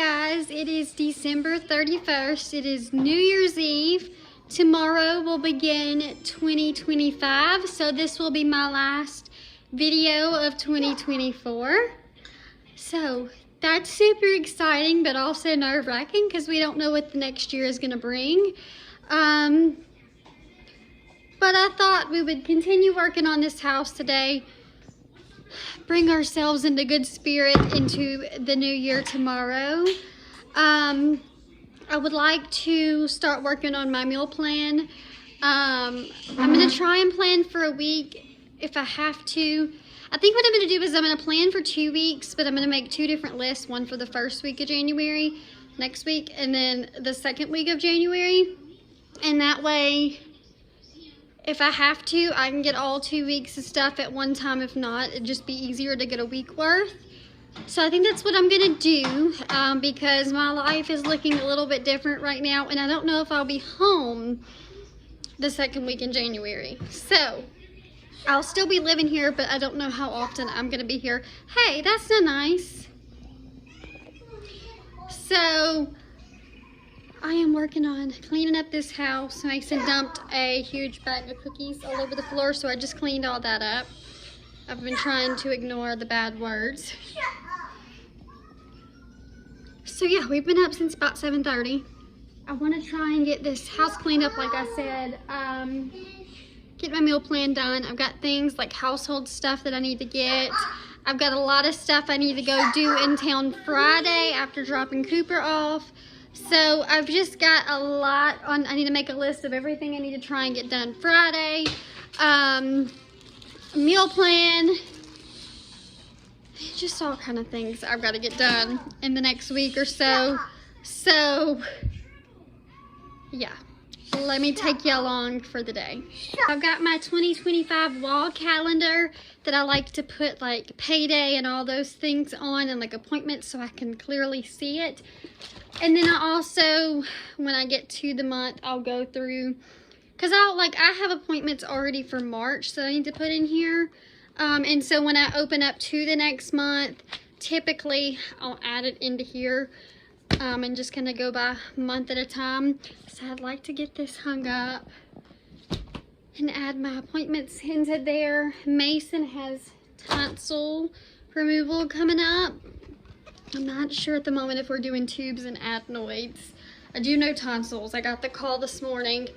guys, it is December 31st. It is New Year's Eve. Tomorrow will begin 2025, so this will be my last video of 2024. So that's super exciting, but also nerve-wracking because we don't know what the next year is going to bring. But I thought we would continue working on this house today, bring ourselves into good spirit into the new year tomorrow. I would like to start working on my meal plan. I'm going to try and plan for a week if I have to. I think what I'm going to do is I'm going to plan for 2 weeks, but I'm going to make 2 different lists, one for the first week of January next week and then the second week of January. And that way, if I have to, I can get all 2 weeks of stuff at one time. If not, it'd just be easier to get a week worth. So I think that's what I'm gonna do because my life is looking a little bit different right now, and I don't know if I'll be home the second week in January. So I'll still be living here, but I don't know how often I'm gonna be here. Hey, that's not nice. So I am working on cleaning up this house. Mason dumped a huge bag of cookies all over the floor, so I just cleaned all that up. I've been trying to ignore the bad words. So yeah, we've been up since about 7:30. I want to try and get this house cleaned up, like I said. Get my meal plan done. I've got things like household stuff that I need to get. I've got a lot of stuff I need to go do in town Friday after dropping Cooper off. So I've just got a lot on. I need to make a list of everything I need to try and get done Friday. Meal plan. Just all kind of things I've got to get done in the next week or so. So yeah, let me take you along for the day. I've got my 2025 wall calendar that I like to put like payday and all those things on and like appointments so I can clearly see it. And then I also, when I get to the month, I'll go through, because I have appointments already for March that I need to put in here. And so when I open up to the next month, typically I'll add it into here and just kind of go by month at a time. So I'd like to get this hung up and add my appointments into there. Mason has tonsil removal coming up. I'm not sure at the moment if we're doing tubes and adenoids. I do know tonsils. I got the call this morning,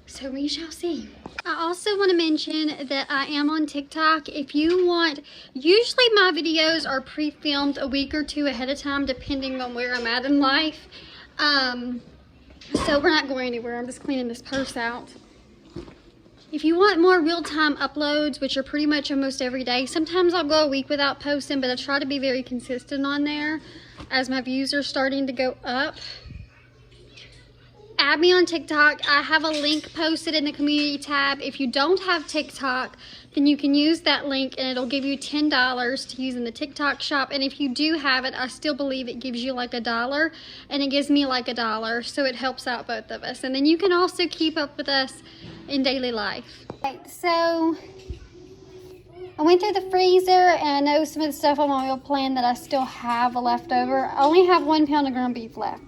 so we shall see. I also want to mention that I am on TikTok. If you want, usually my videos are pre-filmed a week or 2 ahead of time, depending on where I'm at in life. So we're not going anywhere. I'm just cleaning this purse out. If you want more real-time uploads, which are pretty much almost every day, sometimes I'll go a week without posting, but I try to be very consistent on there as my views are starting to go up. Add me on TikTok. I have a link posted in the community tab. If you don't have TikTok, then you can use that link and it'll give you $10 to use in the TikTok shop. And if you do have it, I still believe it gives you like $1 and it gives me like $1. So it helps out both of us. And then you can also keep up with us in daily life. Right, so I went through the freezer and I know some of the stuff on my meal plan that I still have left over. I only have 1 pound of ground beef left.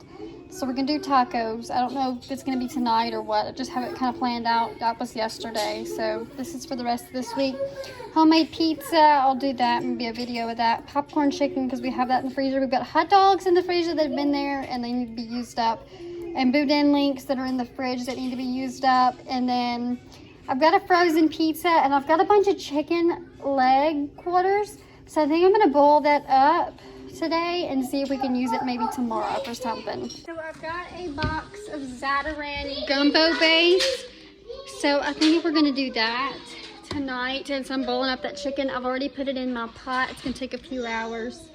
So we're going to do tacos. I don't know if it's going to be tonight or what. I just have it kind of planned out. That was yesterday. So this is for the rest of this week. Homemade pizza. I'll do that. Maybe a video of that. Popcorn chicken because we have that in the freezer. We've got hot dogs in the freezer that have been there and they need to be used up. And boudin links that are in the fridge that need to be used up. And then I've got a frozen pizza and I've got a bunch of chicken leg quarters. So I think I'm going to boil that up today and see if we can use it maybe tomorrow for something. So I've got a box of Zatarain gumbo base. So I think we're going to do that tonight. And so I'm boiling up that chicken. I've already put it in my pot. It's going to take a few hours.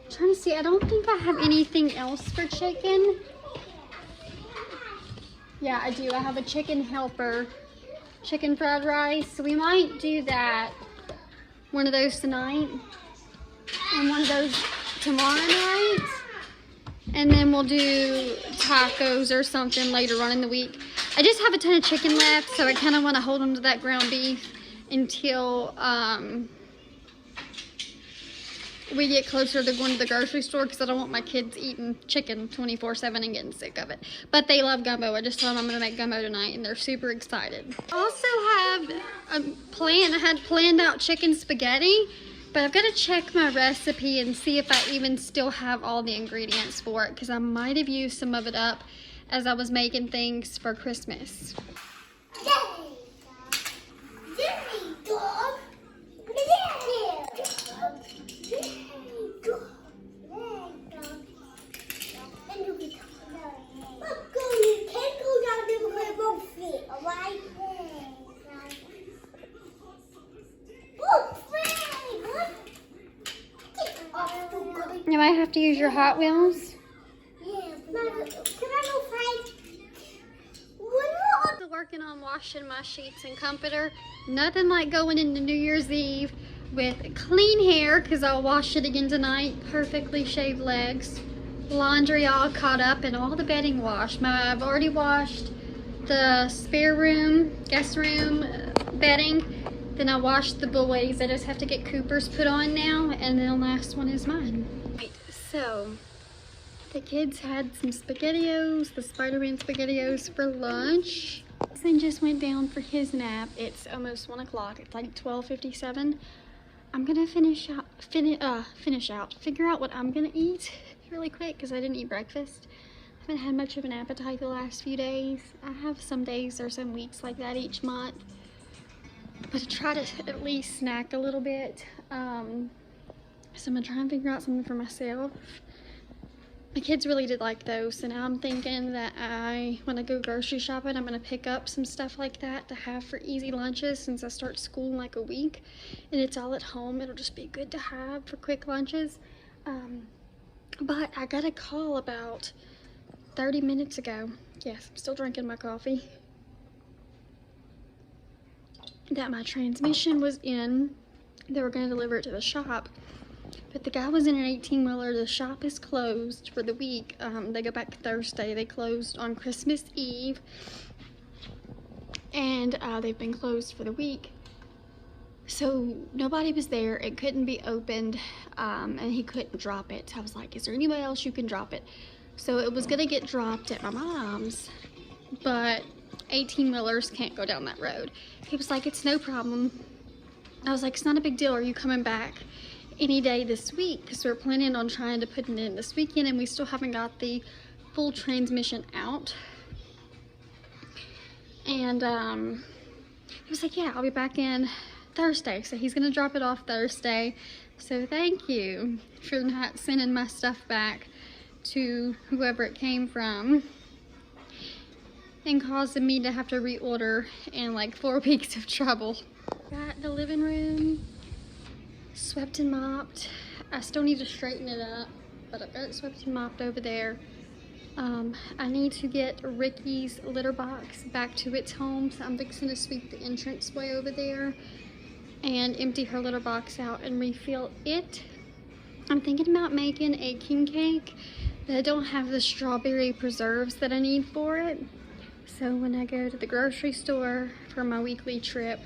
I'm trying to see. I don't think I have anything else for chicken. Yeah, I do. I have a chicken helper. Chicken fried rice. So we might do that. One of those tonight. And one of those tomorrow night. And then we'll do tacos or something later on in the week. I just have a ton of chicken left, so I kind of want to hold on to that ground beef until we get closer to going to the grocery store, because I don't want my kids eating chicken 24/7 and getting sick of it. But they love gumbo. I just told them I'm gonna make gumbo tonight, and they're super excited. I also have I had planned out chicken spaghetti, but I've got to check my recipe and see if I even still have all the ingredients for it, because I might have used some of it up as I was making things for Christmas. You might have to use your Hot Wheels. Yeah, can I go find? Still working on washing my sheets and comforter. Nothing like going into New Year's Eve with clean hair, because I'll wash it again tonight. Perfectly shaved legs. Laundry all caught up and all the bedding washed. I've already washed the spare room, guest room bedding. Then I washed the boys. I just have to get Cooper's put on now, and then the last one is mine. Right, so the kids had some SpaghettiOs, the Spider-Man SpaghettiOs for lunch. Son just went down for his nap. It's almost 1 o'clock. It's like 12:57. I'm gonna figure out what I'm gonna eat really quick, because I didn't eat breakfast. I haven't had much of an appetite the last few days. I have some days or some weeks like that each month, but I try to at least snack a little bit. So I'm gonna try and figure out something for myself. My kids really did like those, and I'm thinking that when I go grocery shopping, I'm gonna pick up some stuff like that to have for easy lunches, since I start school in like a week and it's all at home. It'll just be good to have for quick lunches. But I got a call about 30 minutes ago. Yes, I'm still drinking my coffee. That my transmission was in. They were gonna deliver it to the shop, but the guy was in an 18-wheeler. The shop is closed for the week. They go back Thursday. They closed on Christmas Eve, and they've been closed for the week. So nobody was there. It couldn't be opened, and he couldn't drop it. I was like, is there anywhere else you can drop it? So it was gonna get dropped at my mom's, but 18-wheelers can't go down that road. He was like, it's no problem. I was like, it's not a big deal. Are you coming back any day this week? Because we're planning on trying to put it in this weekend, and we still haven't got the full transmission out. And he was like, yeah, I'll be back in Thursday. So he's gonna drop it off Thursday. So thank you for not sending my stuff back to whoever it came from and causing me to have to reorder and like 4 weeks of trouble. Got the living room swept and mopped. I still need to straighten it up, but I've got it swept and mopped over there. I need to get Ricky's litter box back to its home, so I'm fixing to sweep the entranceway over there and empty her litter box out and refill it. I'm thinking about making a king cake, but I don't have the strawberry preserves that I need for it. So when I go to the grocery store for my weekly trip,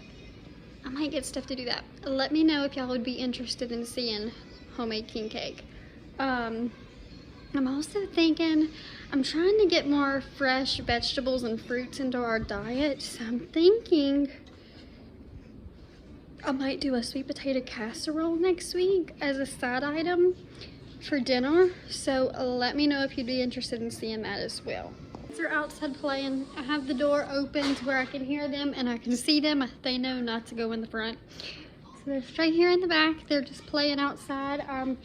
I might get stuff to do that. Let me know if y'all would be interested in seeing homemade king cake. I'm also thinking, I'm trying to get more fresh vegetables and fruits into our diet. So I'm thinking I might do a sweet potato casserole next week as a side item for dinner. So let me know if you'd be interested in seeing that as well. They're outside playing. I have the door open to where I can hear them and I can see them. They know not to go in the front. So they're straight here in the back. They're just playing outside. I'm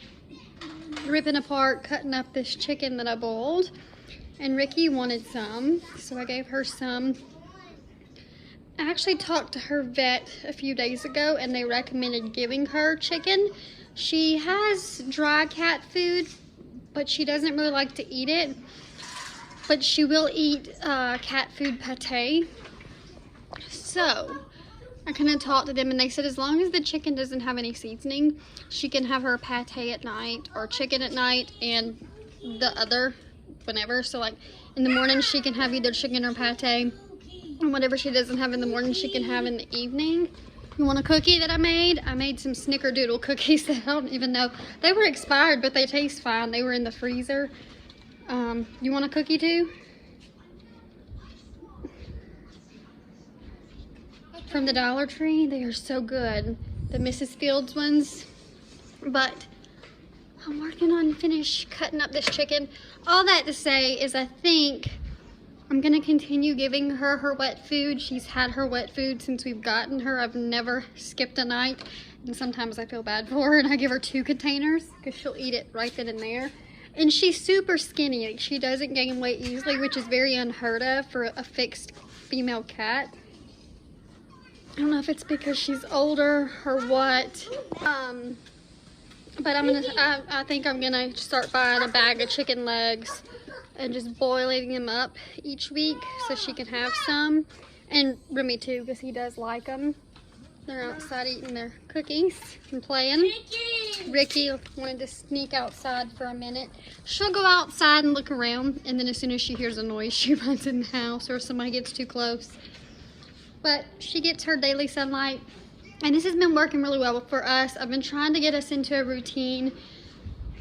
ripping apart, cutting up this chicken that I boiled. And Ricky wanted some, so I gave her some. I actually talked to her vet a few days ago and they recommended giving her chicken. She has dry cat food, but she doesn't really like to eat it. But she will eat cat food pate. So I kind of talked to them and they said as long as the chicken doesn't have any seasoning, she can have her pate at night or chicken at night and the other whenever. So like in the morning she can have either chicken or pate, and whatever she doesn't have in the morning she can have in the evening. You want a cookie that I made? I made some snickerdoodle cookies that I don't even know. They were expired, but they taste fine. They were in the freezer. You want a cookie too? From the Dollar Tree. They are so good. The Mrs. Fields ones. But I'm working on cutting up this chicken. All that to say is I think I'm gonna continue giving her her wet food. She's had her wet food since we've gotten her. I've never skipped a night. And sometimes I feel bad for her and I give her 2 containers because she'll eat it right then and there. And she's super skinny. Like, she doesn't gain weight easily, which is very unheard of for a fixed female cat. I don't know if it's because she's older or what. But I think I'm gonna start buying a bag of chicken legs and just boiling them up each week so she can have some. And Remy too, because he does like them. They're outside eating their cookies and playing. Ricky wanted to sneak outside for a minute. She'll go outside and look around, and then as soon as she hears a noise, she runs in the house or somebody gets too close. But she gets her daily sunlight, and this has been working really well for us. I've been trying to get us into a routine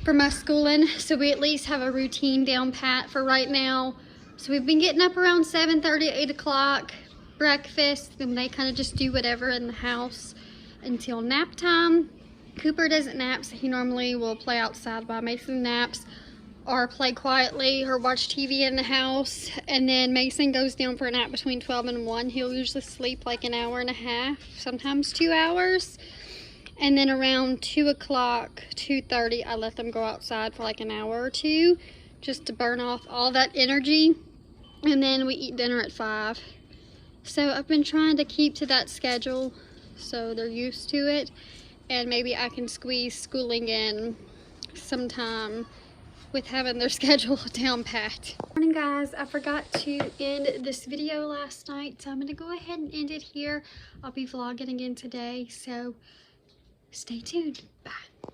for my schooling, so we at least have a routine down pat for right now. So we've been getting up around 7:30, 8 o'clock, breakfast, and they kind of just do whatever in the house until nap time. Cooper doesn't nap, so he normally will play outside while Mason naps, or play quietly or watch TV in the house. And then Mason goes down for a nap between 12 and 1. He'll usually sleep like an hour and a half, sometimes 2 hours. And then around 2 o'clock, 2:30, I let them go outside for like an hour or two just to burn off all that energy. And then we eat dinner at 5. So I've been trying to keep to that schedule so they're used to it. And maybe I can squeeze schooling in sometime with having their schedule down pat. Morning guys, I forgot to end this video last night, so I'm gonna go ahead and end it here. I'll be vlogging again today, so stay tuned. Bye.